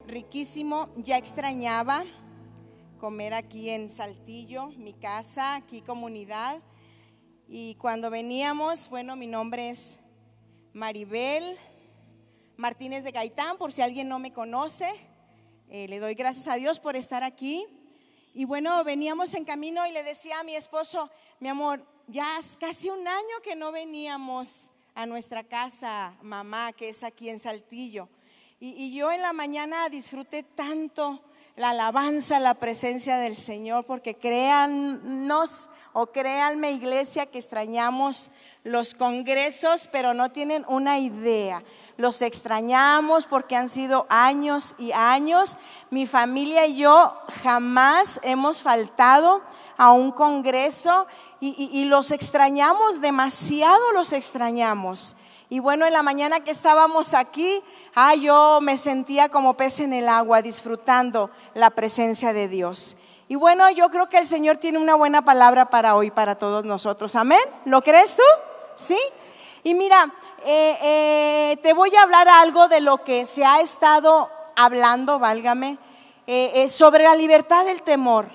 riquísimo. Ya extrañaba comer aquí en Saltillo, mi casa, aquí comunidad. Y cuando veníamos, bueno, mi nombre es Maribel Martínez de Gaitán, por si alguien no me conoce. Le doy gracias a Dios por estar aquí. Y bueno, veníamos en camino y le decía a mi esposo: mi amor, ya es casi un año que no veníamos a nuestra casa, mamá, que es aquí en Saltillo. Y yo en la mañana disfruté tanto la alabanza, la presencia del Señor, porque créannos o créanme, iglesia, que extrañamos los congresos, pero no tienen una idea. Los extrañamos porque han sido años y años. Mi familia y yo jamás hemos faltado a un congreso y los extrañamos, demasiado los extrañamos. Y bueno, en la mañana que estábamos aquí, yo me sentía como pez en el agua, disfrutando la presencia de Dios. Y bueno, yo creo que el Señor tiene una buena palabra para hoy, para todos nosotros. ¿Amén? ¿Lo crees tú? ¿Sí? Y mira, te voy a hablar algo de lo que se ha estado hablando, válgame, sobre la libertad del temor.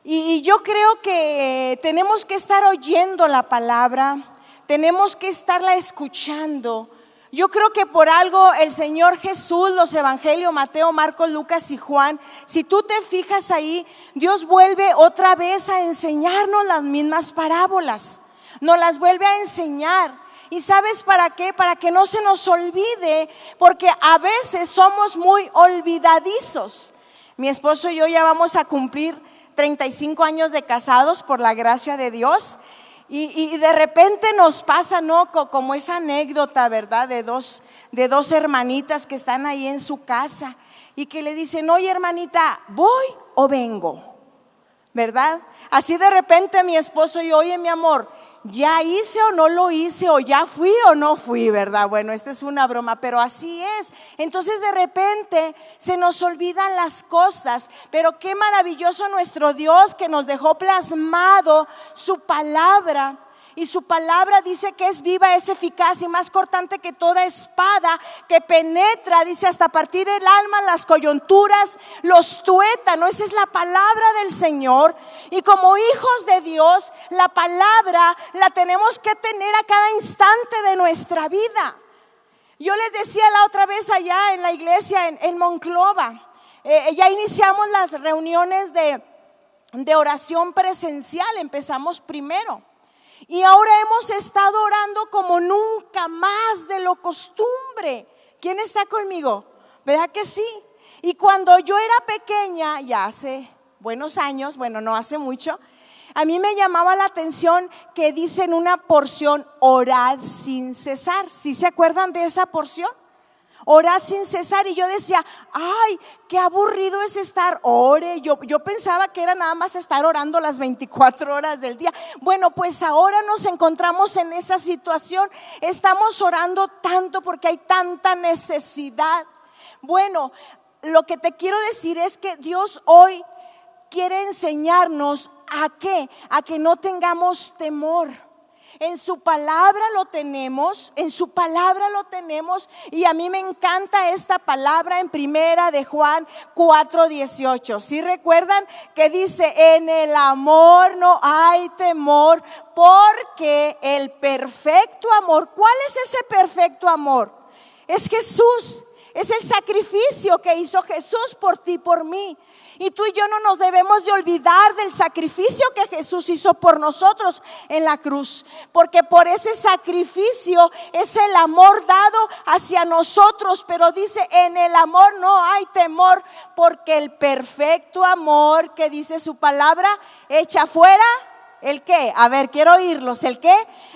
Y yo creo que tenemos que estar oyendo la palabra, tenemos que estarla escuchando. Yo creo que por algo el Señor Jesús, los evangelios, Mateo, Marcos, Lucas y Juan, si tú te fijas ahí, Dios vuelve otra vez a enseñarnos las mismas parábolas, nos las vuelve a enseñar. ¿Y sabes para qué? Para que no se nos olvide, porque a veces somos muy olvidadizos. Mi esposo y yo ya vamos a cumplir 35 años de casados por la gracia de Dios. Y de repente nos pasa, ¿no? Como esa anécdota, ¿verdad? De dos hermanitas que están ahí en su casa y que le dicen: oye, hermanita, ¿voy o vengo? ¿Verdad? Así de repente mi esposo y yo: oye, mi amor, ¿ya hice o no lo hice? ¿O ya fui o no fui? ¿Verdad? Bueno, esta es una broma, pero así es. Entonces de repente se nos olvidan las cosas, pero qué maravilloso nuestro Dios, que nos dejó plasmado su palabra. Y su palabra dice que es viva, es eficaz y más cortante que toda espada, que penetra, dice, hasta partir el alma, las coyunturas, los tuétanos. Esa es la palabra del Señor. Y como hijos de Dios, la palabra la tenemos que tener a cada instante de nuestra vida. Yo les decía la otra vez allá en la iglesia en Monclova, ya iniciamos las reuniones de oración presencial, empezamos primero. Y ahora hemos estado orando como nunca más de lo costumbre. ¿Quién está conmigo? ¿Verdad que sí? Y cuando yo era pequeña, ya hace buenos años, bueno, no hace mucho, a mí me llamaba la atención que dice en una porción: orad sin cesar. ¿Sí se acuerdan de esa porción? Orad sin cesar. Y yo decía: ay, qué aburrido es estar ore. Yo pensaba que era nada más estar orando las 24 horas del día. Bueno, pues ahora nos encontramos en esa situación. Estamos orando tanto porque hay tanta necesidad. Bueno, lo que te quiero decir es que Dios hoy quiere enseñarnos ¿a qué? A que no tengamos temor. En su palabra lo tenemos, en su palabra lo tenemos. Y a mí me encanta esta palabra en primera de Juan 4:18. ¿Sí recuerdan? Que dice: en el amor no hay temor, porque el perfecto amor, ¿cuál es ese perfecto amor? Es Jesús. Es el sacrificio que hizo Jesús por ti, por mí. Y tú y yo no nos debemos de olvidar del sacrificio que Jesús hizo por nosotros en la cruz, porque por ese sacrificio es el amor dado hacia nosotros. Pero dice: en el amor no hay temor, porque el perfecto amor, que dice su palabra, echa fuera ¿el qué? A ver, quiero oírlos. ¿El qué?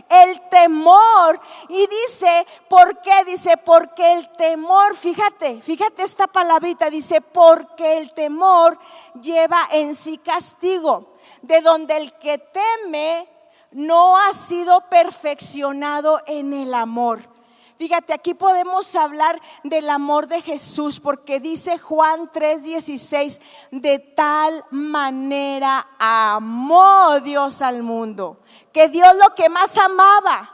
El temor. Y dice, ¿por qué? Dice, porque el temor, fíjate esta palabrita, dice, porque el temor lleva en sí castigo, de donde el que teme no ha sido perfeccionado en el amor. Fíjate, aquí podemos hablar del amor de Jesús, porque dice Juan 3:16, de tal manera amó Dios al mundo, que dio lo que más amaba.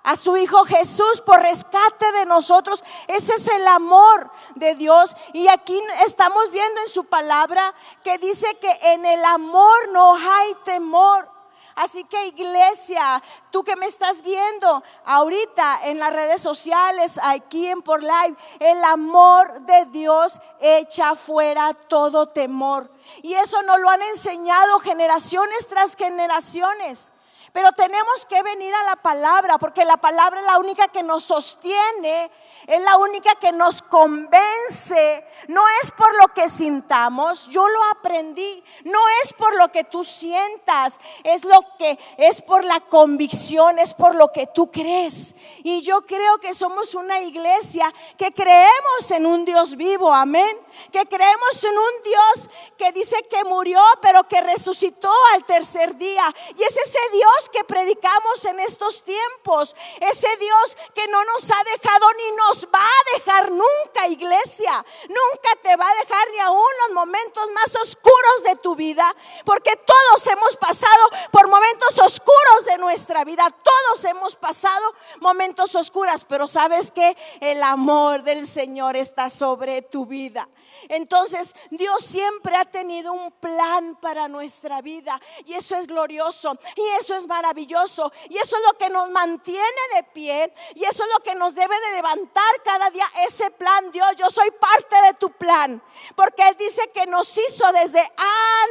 a su Hijo Jesús por rescate de nosotros. Ese es el amor de Dios. Y aquí estamos viendo en su palabra que dice que en el amor no hay temor. Así que, iglesia, tú que me estás viendo ahorita en las redes sociales, aquí en Por Live, el amor de Dios echa fuera todo temor. Y eso nos lo han enseñado generaciones tras generaciones. Pero tenemos que venir a la palabra, porque la palabra es la única que nos sostiene, es la única que nos convence. No es por lo que sintamos, yo lo aprendí. No es por lo que tú sientas, es por la convicción, es por lo que tú crees. Y yo creo que somos una iglesia que creemos en un Dios vivo, amén. Que creemos en un Dios que dice que murió, pero que resucitó al tercer día. Y es ese Dios que predicamos en estos tiempos, ese Dios que no nos ha dejado ni nos va a dejar nunca, iglesia. Nunca te va a dejar, ni aún los momentos más oscuros de tu vida, porque todos hemos pasado por momentos oscuros de nuestra vida. Todos hemos pasado momentos oscuros, pero ¿sabes qué? El amor del Señor está sobre tu vida. Entonces Dios siempre ha tenido un plan para nuestra vida, y eso es glorioso, y eso es maravilloso, y eso es lo que nos mantiene de pie, y eso es lo que nos debe de levantar cada día. Ese plan, Dios, yo soy parte de tu plan, porque Él dice que nos hizo desde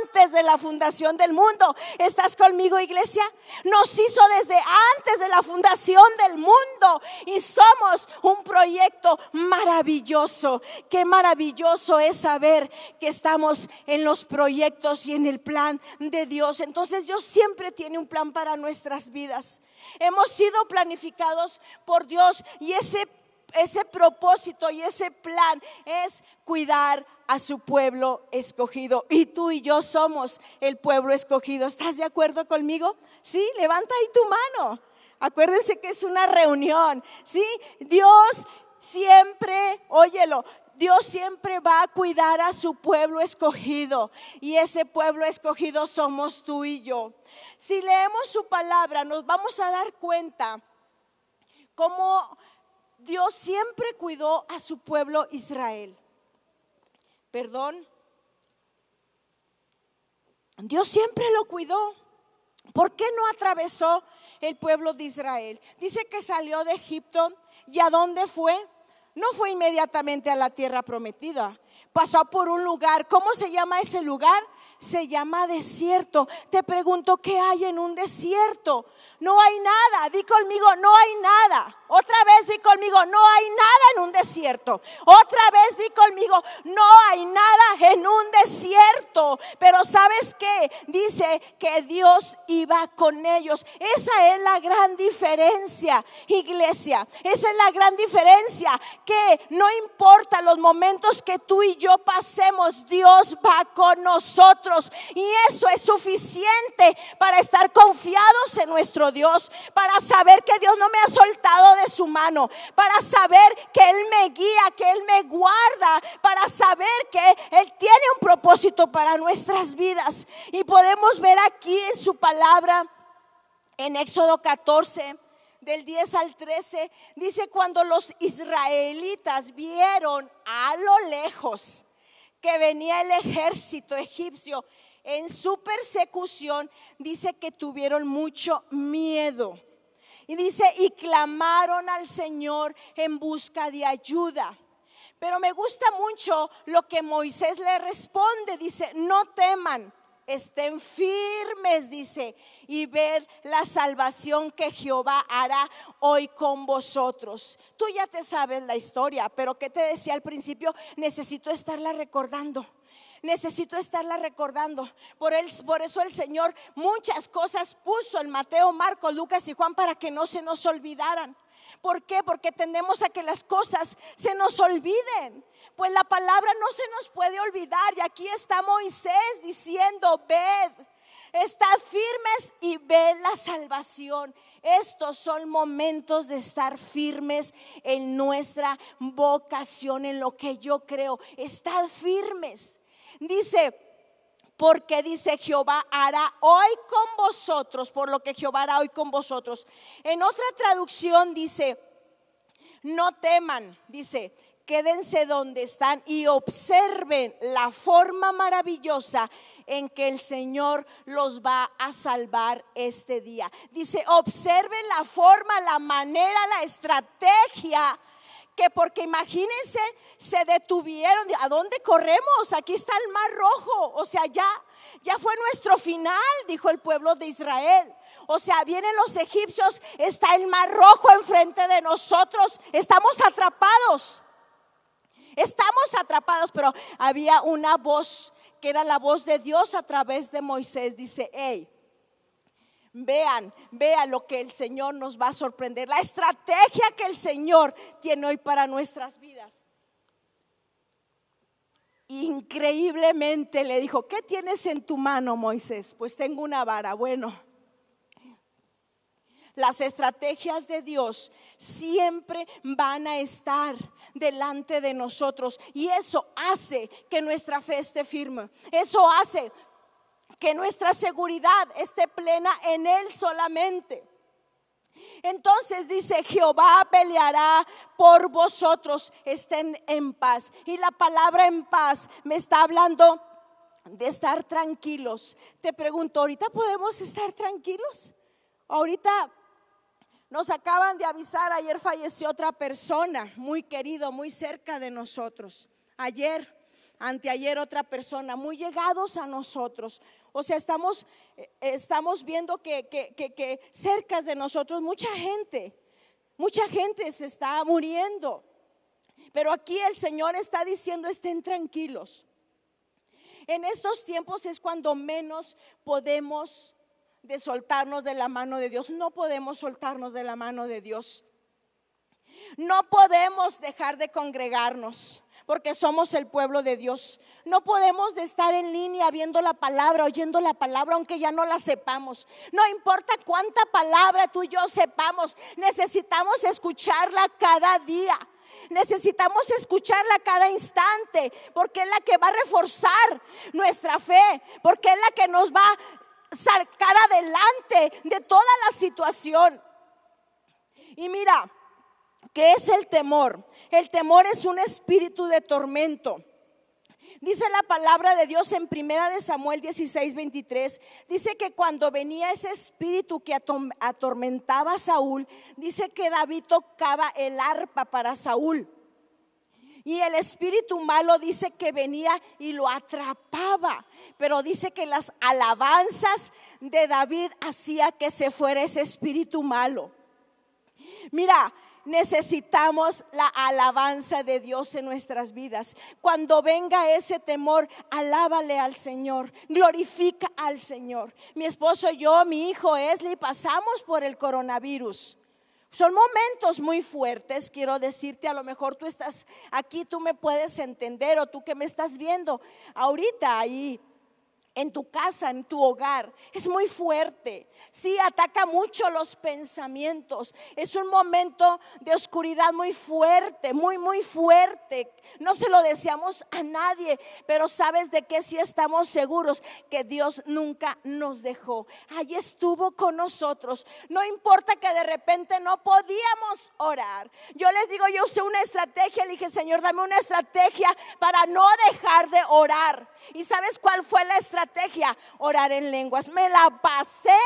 antes de la fundación del mundo. ¿Estás conmigo, iglesia? Nos hizo desde antes de la fundación del mundo, y somos un proyecto maravilloso. Qué maravilloso es saber que estamos en los proyectos y en el plan de Dios. Entonces Dios siempre tiene un plan para nuestras vidas. Hemos sido planificados por Dios, y ese propósito y ese plan es cuidar a su pueblo escogido. Y tú y yo somos el pueblo escogido. ¿Estás de acuerdo conmigo? Sí, levanta ahí tu mano. Acuérdense que es una reunión. Sí, Dios siempre, óyelo, Dios siempre va a cuidar a su pueblo escogido, y ese pueblo escogido somos tú y yo. Si leemos su palabra, nos vamos a dar cuenta cómo Dios siempre cuidó a su pueblo Israel. Dios siempre lo cuidó. ¿Por qué no atravesó el pueblo de Israel? Dice que salió de Egipto, ¿y a dónde fue? No fue inmediatamente a la tierra prometida. Pasó por un lugar. ¿Cómo se llama ese lugar? Se llama desierto. Te pregunto, ¿qué hay en un desierto? No hay nada. Di conmigo, no hay nada. Otra vez di conmigo, no hay nada en un desierto. Otra vez di conmigo, no hay nada en un desierto. Pero ¿sabes qué? Dice que Dios iba con ellos. Esa es la gran diferencia, iglesia. Esa es la gran diferencia, que no importa los momentos que tú y yo pasemos, Dios va con nosotros. Y eso es suficiente para estar confiados en nuestro Dios, para saber que Dios no me ha soltado de su mano, para saber que Él me guía, que Él me guarda, para saber que Él tiene un propósito para nuestras vidas. Y podemos ver aquí en su palabra, en Éxodo 14, del 10 al 13, dice: cuando los israelitas vieron a lo lejos que venía el ejército egipcio en su persecución, dice que tuvieron mucho miedo. Y dice, y clamaron al Señor en busca de ayuda. Pero me gusta mucho lo que Moisés le responde. Dice, no teman, estén firmes, dice, y ved la salvación que Jehová hará hoy con vosotros. Tú ya te sabes la historia, pero ¿qué te decía al principio? Necesito estarla recordando. Necesito estarla recordando. Por eso el Señor muchas cosas puso en Mateo, Marcos, Lucas y Juan, para que no se nos olvidaran. ¿Por qué? Porque tendemos a que las cosas se nos olviden. Pues la palabra no se nos puede olvidar. Y aquí está Moisés diciendo, ved, estad firmes y ved la salvación. Estos son momentos de estar firmes en nuestra vocación, en lo que yo creo. Estad firmes. Dice, porque dice Jehová hará hoy con vosotros, por lo que Jehová hará hoy con vosotros. En otra traducción dice, no teman, dice, quédense donde están y observen la forma maravillosa en que el Señor los va a salvar este día. Dice, observen la forma, la manera, la estrategia, que porque imagínense, se detuvieron. ¿A dónde corremos? Aquí está el Mar Rojo. O sea, ya fue nuestro final, dijo el pueblo de Israel. O sea, vienen los egipcios, está el Mar Rojo enfrente de nosotros. Estamos atrapados, pero había una voz que era la voz de Dios a través de Moisés. Dice, hey, vean lo que el Señor nos va a sorprender, la estrategia que el Señor tiene hoy para nuestras vidas. Increíblemente le dijo, ¿qué tienes en tu mano, Moisés? Pues tengo una vara. Bueno, las estrategias de Dios siempre van a estar delante de nosotros, y eso hace que nuestra fe esté firme. Eso hace que nuestra seguridad esté plena en Él solamente. Entonces dice, Jehová peleará por vosotros, estén en paz. Y la palabra en paz me está hablando de estar tranquilos. Te pregunto, ¿ahorita podemos estar tranquilos? Ahorita nos acaban de avisar, ayer falleció otra persona muy querido, muy cerca de nosotros. Anteayer otra persona, muy llegados a nosotros. O sea, estamos viendo que cerca de nosotros mucha gente se está muriendo. Pero aquí el Señor está diciendo, estén tranquilos. En estos tiempos es cuando menos podemos de soltarnos de la mano de Dios. No podemos soltarnos de la mano de Dios. No podemos dejar de congregarnos, porque somos el pueblo de Dios. No podemos de estar en línea viendo la palabra, oyendo la palabra, aunque ya no la sepamos. No importa cuánta palabra tú y yo sepamos, necesitamos escucharla cada día. Necesitamos escucharla cada instante, porque es la que va a reforzar nuestra fe, porque es la que nos va a sacar adelante de toda la situación. Y mira, ¿qué es el temor? El temor es un espíritu de tormento. Dice la palabra de Dios en 1 Samuel 16:23, dice que cuando venía ese espíritu que atormentaba a Saúl, dice que David tocaba el arpa para Saúl. Y el espíritu malo dice que venía y lo atrapaba, pero dice que las alabanzas de David hacía que se fuera ese espíritu malo. Mira, necesitamos la alabanza de Dios en nuestras vidas. Cuando venga ese temor, alábale al Señor, glorifica al Señor. Mi esposo y yo, mi hijo Esli, pasamos por el coronavirus. Son momentos muy fuertes, quiero decirte. A lo mejor tú estás aquí, tú me puedes entender, o tú que me estás viendo ahorita ahí en tu casa, en tu hogar, es muy fuerte. Sí, ataca mucho los pensamientos. Es un momento de oscuridad muy fuerte, muy fuerte. No se lo deseamos a nadie, pero sabes de qué sí estamos seguros, que Dios nunca nos dejó. Ahí estuvo con nosotros. No importa que de repente no podíamos orar. Yo les digo, yo usé una estrategia, le dije, Señor, dame una estrategia para no dejar de orar. ¿Y sabes cuál fue la estrategia? Orar en lenguas. Me la pasé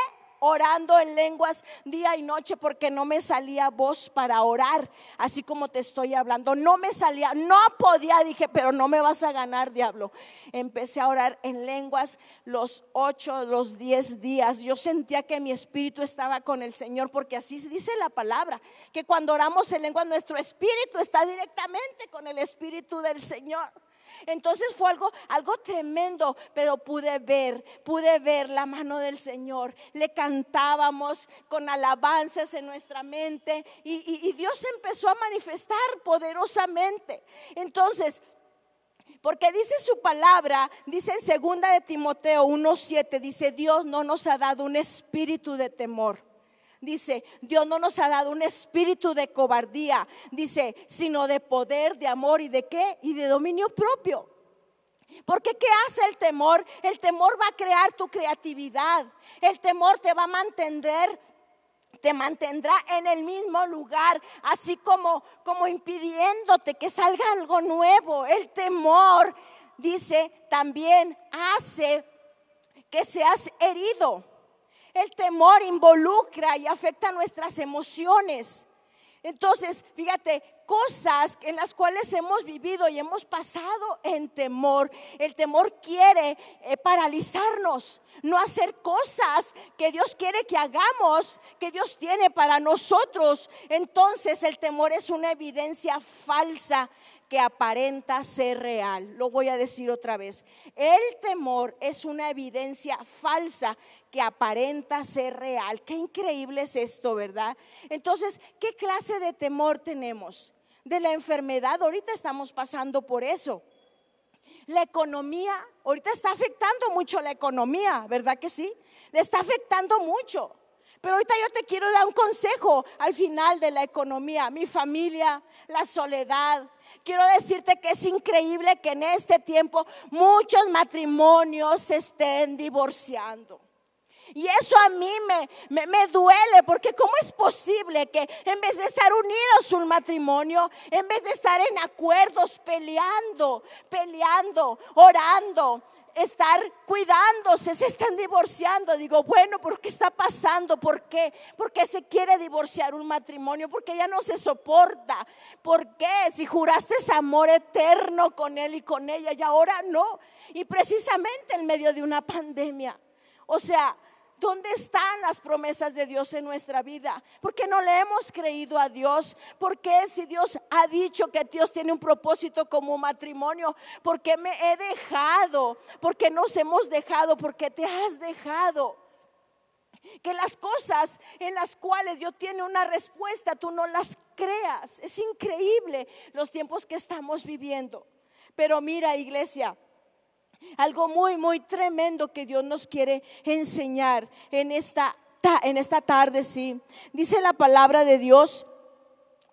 orando en lenguas día y noche, porque no me salía voz para orar, así como te estoy hablando. No me salía, no podía. Dije, pero no me vas a ganar, diablo. Empecé a orar en lenguas los 8, los 10 días. Yo sentía que mi espíritu estaba con el Señor, porque así dice la palabra, que cuando oramos en lenguas nuestro espíritu está directamente con el espíritu del Señor. Entonces fue algo tremendo, pero pude ver la mano del Señor. Le cantábamos con alabanzas en nuestra mente, y Dios empezó a manifestar poderosamente. Entonces, porque dice su palabra, dice en 2 de Timoteo 1:7, dice, Dios no nos ha dado un espíritu de temor. Dice, Dios no nos ha dado un espíritu de cobardía, dice, sino de poder, de amor y de ¿qué? Y de dominio propio. Porque ¿qué hace el temor? El temor va a crear tu creatividad. El temor te va a mantener, te mantendrá en el mismo lugar, así como impidiéndote que salga algo nuevo. El temor, dice, también hace que seas herido. El temor involucra y afecta nuestras emociones. Entonces, fíjate, cosas en las cuales hemos vivido y hemos pasado en temor. El temor quiere paralizarnos, no hacer cosas que Dios quiere que hagamos, que Dios tiene para nosotros. Entonces, el temor es una evidencia falsa que aparenta ser real. Lo voy a decir otra vez. El temor es una evidencia falsa que aparenta ser real. Qué increíble es esto, ¿verdad? Entonces, ¿qué clase de temor tenemos? De la enfermedad. Ahorita estamos pasando por eso. La economía, ahorita está afectando mucho la economía, ¿verdad que sí? Le está afectando mucho. Pero ahorita yo te quiero dar un consejo al final de la economía. Mi familia, la soledad. Quiero decirte que es increíble que en este tiempo muchos matrimonios se estén divorciando. Y eso a mí me duele, porque ¿cómo es posible que en vez de estar unidos un matrimonio, en vez de estar en acuerdos, peleando, orando, estar cuidándose, se están divorciando? Digo, bueno, ¿por qué está pasando? ¿Por qué? ¿Por qué se quiere divorciar un matrimonio? Porque ya no se soporta. ¿Por qué? Si juraste amor eterno con él y con ella y ahora no. Y precisamente en medio de una pandemia. O sea, ¿dónde están las promesas de Dios en nuestra vida? ¿Por qué no le hemos creído a Dios? ¿Por qué, si Dios ha dicho que Dios tiene un propósito como matrimonio, por qué me he dejado? ¿Por qué nos hemos dejado? ¿Por qué te has dejado? Que las cosas en las cuales Dios tiene una respuesta, tú no las creas. Es increíble los tiempos que estamos viviendo. Pero mira, iglesia, algo muy, muy tremendo que Dios nos quiere enseñar en esta tarde, sí. Dice la palabra de Dios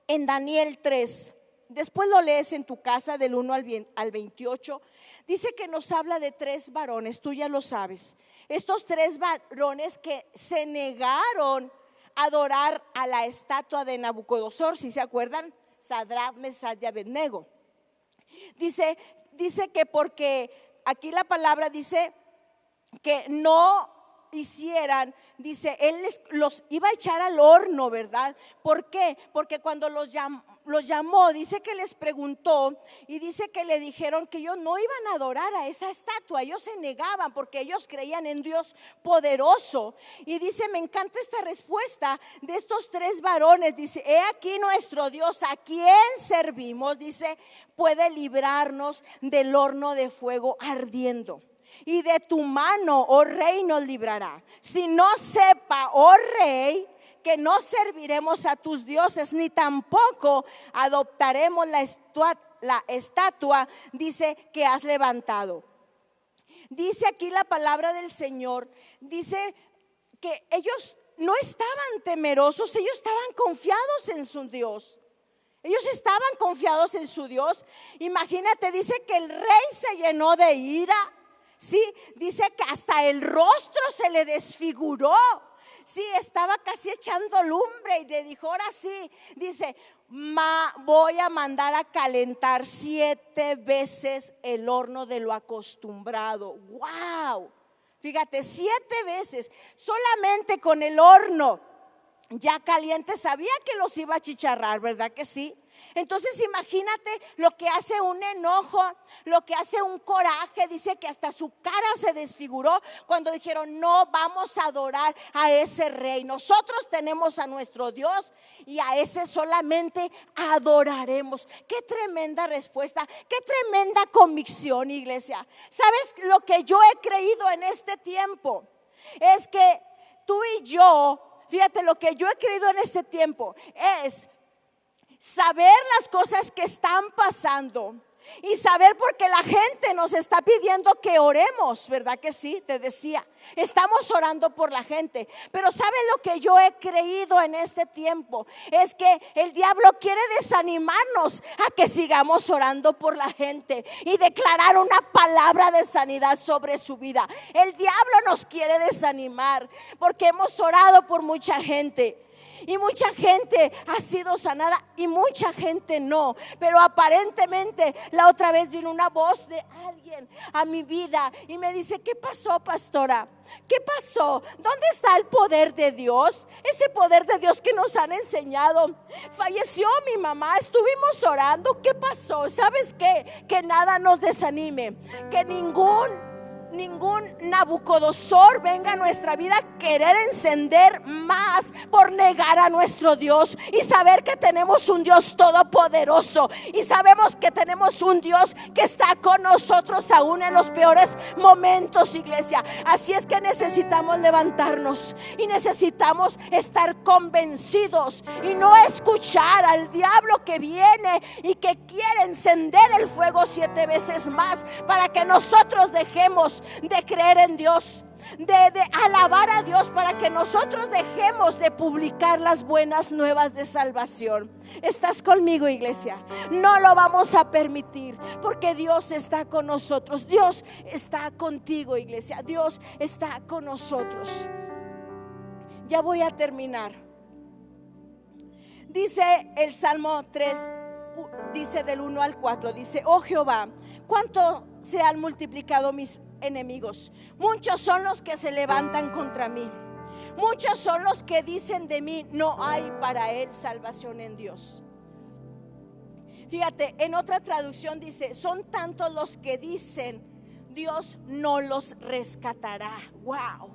en Daniel 3. Después lo lees en tu casa del 1 al 28. Dice que nos habla de 3 varones, tú ya lo sabes. Estos 3 varones que se negaron a adorar a la estatua de Nabucodonosor, si se acuerdan, Sadrach, Mesach y Abednego. Dice que porque aquí la palabra dice que no hicieran, dice, él los iba a echar al horno, ¿verdad? ¿Por qué? Porque cuando los llamó, dice que les preguntó y dice que le dijeron que ellos no iban a adorar a esa estatua. Ellos se negaban porque ellos creían en Dios poderoso. Y dice, me encanta esta respuesta de estos 3 varones. Dice, he aquí nuestro Dios, a quien servimos, dice, puede librarnos del horno de fuego ardiendo. Y de tu mano, oh rey, nos librará. Si no sepa, oh rey, que no serviremos a tus dioses, ni tampoco adoptaremos la estatua, dice, que has levantado. Dice aquí la palabra del Señor, dice que ellos no estaban temerosos, ellos estaban confiados en su Dios. Ellos estaban confiados en su Dios. Imagínate, dice que el rey se llenó de ira. Sí, dice que hasta el rostro se le desfiguró. Sí, estaba casi echando lumbre y le dijo, ahora sí, dice, voy a mandar a calentar 7 veces el horno de lo acostumbrado. ¡Wow! Fíjate, 7 veces, solamente con el horno ya caliente, sabía que los iba a chicharrar, ¿verdad que sí? Entonces imagínate lo que hace un enojo, lo que hace un coraje. Dice que hasta su cara se desfiguró cuando dijeron, no vamos a adorar a ese rey. Nosotros tenemos a nuestro Dios y a ese solamente adoraremos. Qué tremenda respuesta, qué tremenda convicción, iglesia. ¿Sabes lo que yo he creído en este tiempo? Es que tú y yo, fíjate, lo que yo he creído en este tiempo es saber las cosas que están pasando, Y saber porque la gente nos está pidiendo que oremos, ¿verdad que sí? Te decía, estamos orando por la gente. Pero ¿sabes lo que yo he creído en este tiempo? Es que el diablo quiere desanimarnos a que sigamos orando por la gente y declarar una palabra de sanidad sobre su vida. El diablo nos quiere desanimar porque hemos orado por mucha gente. Y mucha gente ha sido sanada y mucha gente no. Pero aparentemente la otra vez vino una voz de alguien a mi vida y me dice: ¿qué pasó, pastora? ¿Qué pasó? ¿Dónde está el poder de Dios? Ese poder de Dios que nos han enseñado. Falleció mi mamá, estuvimos orando. ¿Qué pasó? ¿Sabes qué? Que nada nos desanime, que ningún Nabucodonosor venga a nuestra vida a querer encender más por negar a nuestro Dios, y saber que tenemos un Dios todopoderoso, y sabemos que tenemos un Dios que está con nosotros aún en los peores momentos, iglesia. Así es que necesitamos levantarnos y necesitamos estar convencidos y no escuchar al diablo que viene y que quiere encender el fuego 7 veces más para que nosotros dejemos de creer en Dios, de alabar a Dios, para que nosotros dejemos de publicar las buenas nuevas de salvación. ¿Estás conmigo, iglesia? No lo vamos a permitir, porque Dios está con nosotros. Dios está contigo, iglesia. Dios está con nosotros. Ya voy a terminar. Dice el Salmo 3, dice del 1 al 4, dice: oh Jehová, cuánto se han multiplicado mis enemigos, muchos son los que se levantan contra mí, muchos son los que dicen de mí: no hay para él salvación en Dios. Fíjate, en otra traducción dice: son tantos los que dicen Dios no los rescatará. Wow,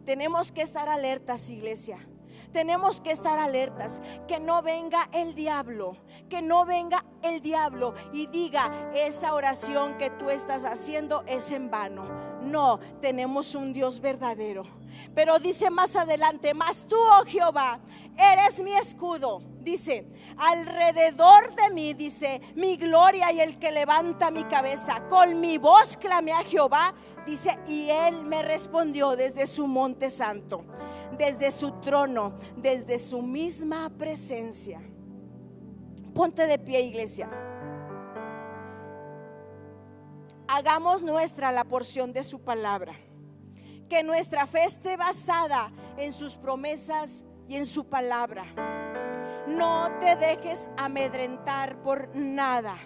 tenemos que estar alertas, iglesia. Tenemos que estar alertas, que no venga el diablo, que no venga el diablo y diga: esa oración que tú estás haciendo es en vano. No, tenemos un Dios verdadero. Pero dice más adelante: mas tú, oh Jehová, eres mi escudo. Dice: alrededor de mí, dice, mi gloria y el que levanta mi cabeza. Con mi voz clamé a Jehová, dice, y él me respondió desde su monte santo, desde su trono, desde su misma presencia. Ponte de pie, iglesia. Hagamos nuestra la porción de su palabra. Que nuestra fe esté basada en sus promesas y en su palabra. No te dejes amedrentar por nada.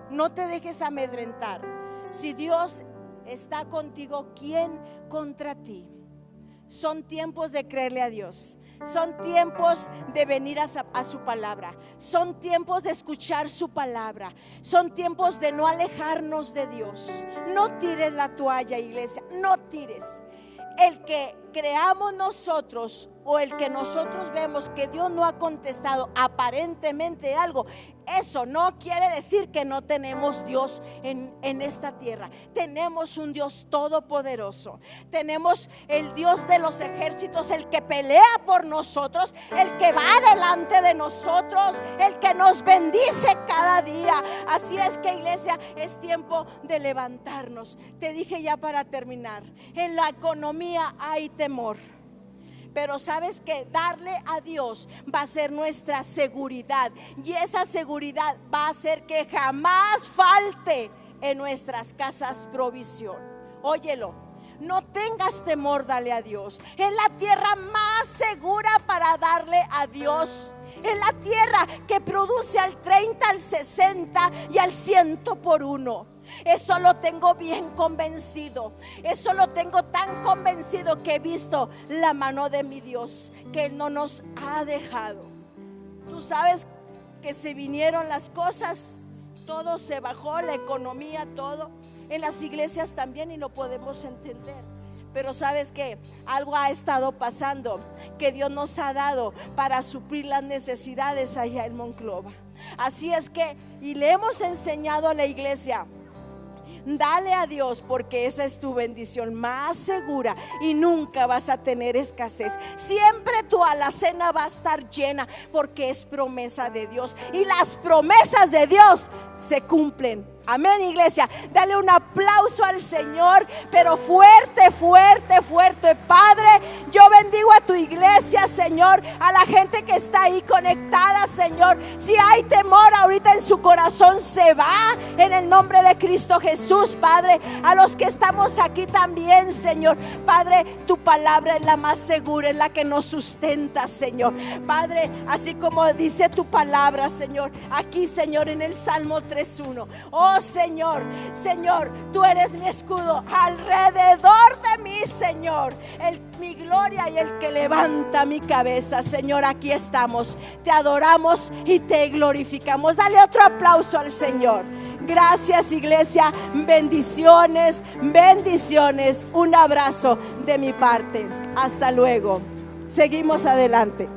No te dejes amedrentar. Si Dios está contigo, ¿quién contra ti? Son tiempos de creerle a Dios. Son tiempos de venir a su palabra. Son tiempos de escuchar su palabra. Son tiempos de no alejarnos de Dios. No tires la toalla, iglesia. No tires. El que creamos nosotros o el que nosotros vemos que Dios no ha contestado aparentemente algo, eso no quiere decir que no tenemos Dios en esta tierra. Tenemos un Dios todopoderoso. Tenemos el Dios de los ejércitos, el que pelea por nosotros, el que va delante de nosotros, el que nos bendice cada día. Así es que, iglesia, es tiempo de levantarnos. Te dije ya para terminar, en la economía hay temor. Pero sabes que darle a Dios va a ser nuestra seguridad, y esa seguridad va a hacer que jamás falte en nuestras casas provisión. Óyelo, no tengas temor, dale a Dios. Es la tierra más segura para darle a Dios. Es la tierra que produce al 30, al 60 y al 100 por uno. Eso lo tengo bien convencido. Eso lo tengo tan convencido que he visto la mano de mi Dios, que Él no nos ha dejado. Tú sabes que se vinieron las cosas, todo se bajó, la economía, todo. En las iglesias también, y lo podemos entender. Pero sabes que algo ha estado pasando, que Dios nos ha dado para suplir las necesidades allá en Monclova. Así es que, y le hemos enseñado a la iglesia: dale a Dios, porque esa es tu bendición más segura y nunca vas a tener escasez. Siempre tu alacena va a estar llena, porque es promesa de Dios, y las promesas de Dios se cumplen. Amén, iglesia. Dale un aplauso al Señor, pero fuerte, fuerte, fuerte. Padre, yo bendigo a tu iglesia, Señor, a la gente que está ahí conectada, Señor. Si hay temor ahorita en su corazón, se va en el nombre de Cristo Jesús, Padre. A los que estamos aquí también, Señor. Padre, tu palabra es la más segura, es la que nos sustenta, Señor. Padre, así como dice tu palabra, Señor, aquí, Señor, en el Salmo 3:1. Oh, Señor, Señor, tú eres mi escudo alrededor de mí, Señor, mi gloria y el que levanta mi cabeza. Señor, aquí estamos, te adoramos y te glorificamos. Dale otro aplauso al Señor. Gracias, iglesia. Bendiciones, bendiciones. Un abrazo de mi parte. Hasta luego. Seguimos adelante.